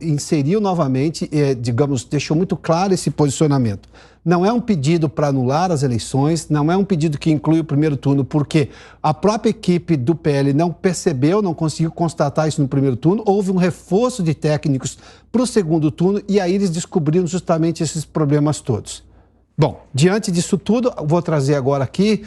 inseriu novamente, digamos, deixou muito claro esse posicionamento. Não é um pedido para anular as eleições, não é um pedido que inclui o primeiro turno, porque a própria equipe do PL não percebeu, não conseguiu constatar isso no primeiro turno. Houve um reforço de técnicos para o segundo turno e aí eles descobriram justamente esses problemas todos. Bom, diante disso tudo, vou trazer agora aqui...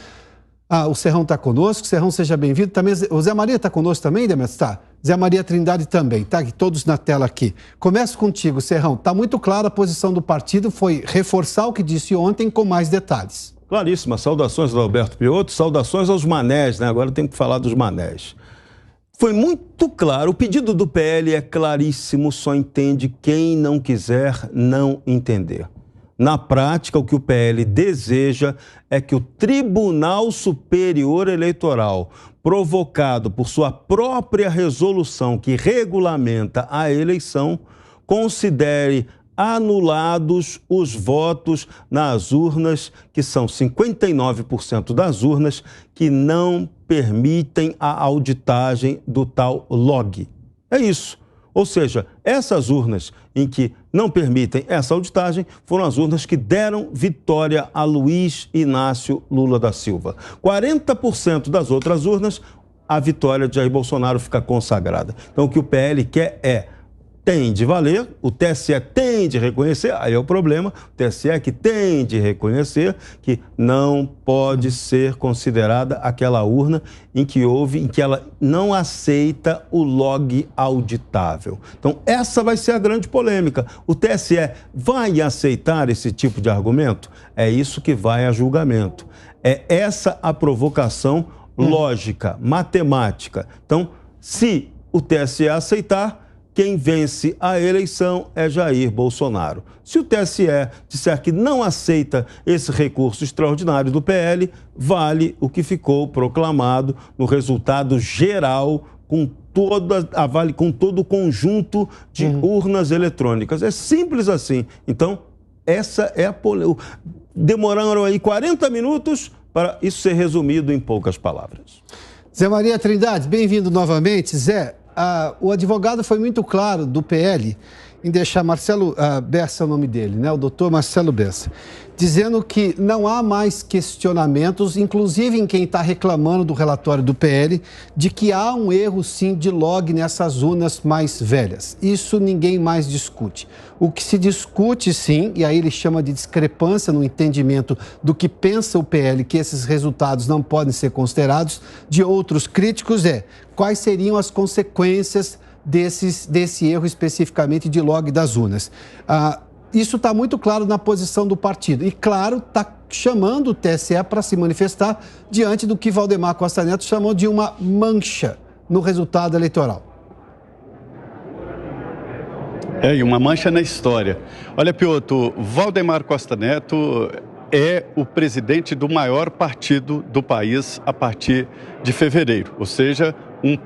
o Serrão está conosco. Serrão, seja bem-vindo. Também, o Zé Maria está conosco também, Demetrios? Está. Zé Maria Trindade também, tá? Todos na tela aqui. Começo contigo, Serrão. Está muito clara a posição do partido, foi reforçar o que disse ontem com mais detalhes. Claríssima. Saudações ao Alberto Piotto, saudações aos manés, né? Agora tem que falar dos manés. Foi muito claro, o pedido do PL é claríssimo, só entende quem não quiser não entender. Na prática, o que o PL deseja é que o Tribunal Superior Eleitoral, provocado por sua própria resolução que regulamenta a eleição, considere anulados os votos nas urnas, que são 59% das urnas, que não permitem a auditagem do tal log. É isso. Ou seja, essas urnas em que não permitem essa auditagem foram as urnas que deram vitória a Luiz Inácio Lula da Silva. 40% das outras urnas, a vitória de Jair Bolsonaro fica consagrada. Então, o que o PL quer tem de valer, o TSE tem de reconhecer, aí é o problema, o TSE é que tem de reconhecer que não pode ser considerada aquela urna em que ela não aceita o log auditável. Então, essa vai ser a grande polêmica. O TSE vai aceitar esse tipo de argumento? É isso que vai a julgamento. É essa a provocação lógica, matemática. Então, se o TSE aceitar, quem vence a eleição é Jair Bolsonaro. Se o TSE disser que não aceita esse recurso extraordinário do PL, vale o que ficou proclamado no resultado geral com todo o conjunto de urnas eletrônicas. É simples assim. Então, essa é a polêmica. Demoraram aí 40 minutos para isso ser resumido em poucas palavras. Zé Maria Trindade, bem-vindo novamente. Zé, o advogado foi muito claro do PL em deixar Marcelo Bessa, é o nome dele, né? O doutor Marcelo Bessa, dizendo que não há mais questionamentos, inclusive em quem está reclamando do relatório do PL, de que há um erro, sim, de log nessas urnas mais velhas. Isso ninguém mais discute. O que se discute, sim, e aí ele chama de discrepância no entendimento do que pensa o PL, que esses resultados não podem ser considerados, de outros críticos, quais seriam as consequências desse erro especificamente de log das urnas. Isso está muito claro na posição do partido. E, claro, está chamando o TSE para se manifestar diante do que Valdemar Costa Neto chamou de uma mancha no resultado eleitoral. E uma mancha na história. Olha, Piotto, Valdemar Costa Neto é o presidente do maior partido do país a partir de fevereiro, ou seja,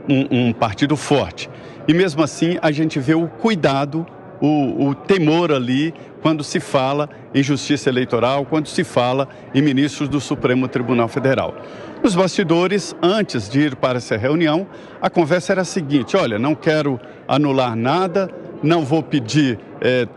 um partido forte. E mesmo assim a gente vê o cuidado, o temor ali quando se fala em justiça eleitoral, quando se fala em ministros do Supremo Tribunal Federal. Nos bastidores, antes de ir para essa reunião, a conversa era a seguinte: olha, não quero anular nada, não vou pedir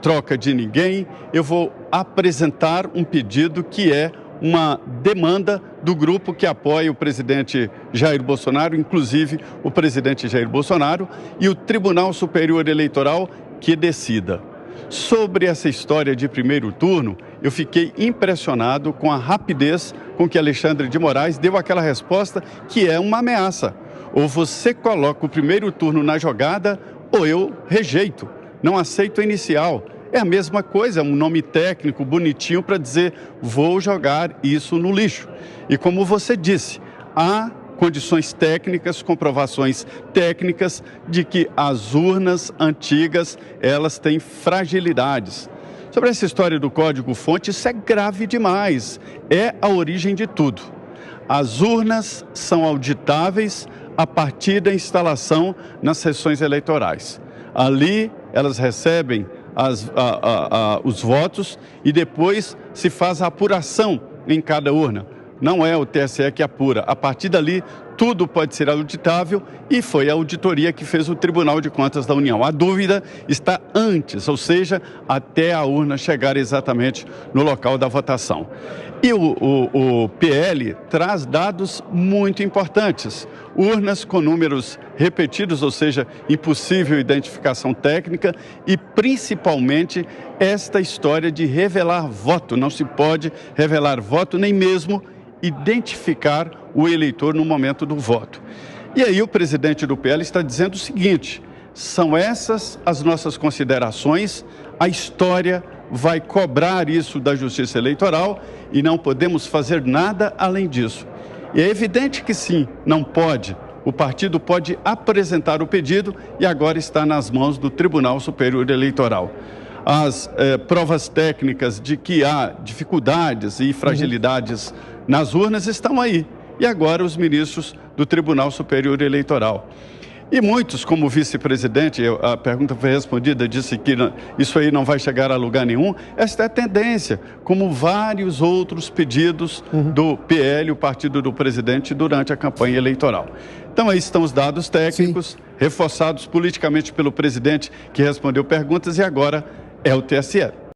troca de ninguém, eu vou apresentar um pedido que é uma demanda do grupo que apoia o presidente Jair Bolsonaro, inclusive o presidente Jair Bolsonaro, e o Tribunal Superior Eleitoral que decida. Sobre essa história de primeiro turno, eu fiquei impressionado com a rapidez com que Alexandre de Moraes deu aquela resposta que é uma ameaça. Ou você coloca o primeiro turno na jogada, ou eu rejeito, não aceito a inicial. É a mesma coisa, um nome técnico bonitinho para dizer vou jogar isso no lixo. E como você disse, há condições técnicas, comprovações técnicas de que as urnas antigas, elas têm fragilidades. Sobre essa história do código-fonte, isso é grave demais, é a origem de tudo. As urnas são auditáveis a partir da instalação nas sessões eleitorais. Ali elas recebem os votos e depois se faz a apuração em cada urna. Não é o TSE que apura. A partir dali, tudo pode ser auditável e foi a auditoria que fez o Tribunal de Contas da União. A dúvida está antes, ou seja, até a urna chegar exatamente no local da votação. E o PL traz dados muito importantes. Urnas com números repetidos, ou seja, impossível identificação técnica e, principalmente, esta história de revelar voto. Não se pode revelar voto, nem mesmo identificar o eleitor no momento do voto. E aí o presidente do PL está dizendo o seguinte: são essas as nossas considerações, a história vai cobrar isso da Justiça Eleitoral e não podemos fazer nada além disso. E é evidente que sim, não pode. O partido pode apresentar o pedido e agora está nas mãos do Tribunal Superior Eleitoral. As provas técnicas de que há dificuldades e fragilidades nas urnas estão aí. E agora os ministros do Tribunal Superior Eleitoral. E muitos, como vice-presidente, a pergunta foi respondida, disse que isso aí não vai chegar a lugar nenhum. Esta é a tendência, como vários outros pedidos do PL, o partido do presidente, durante a campanha eleitoral. Então aí estão os dados técnicos, reforçados politicamente pelo presidente, que respondeu perguntas, e agora é o TSE.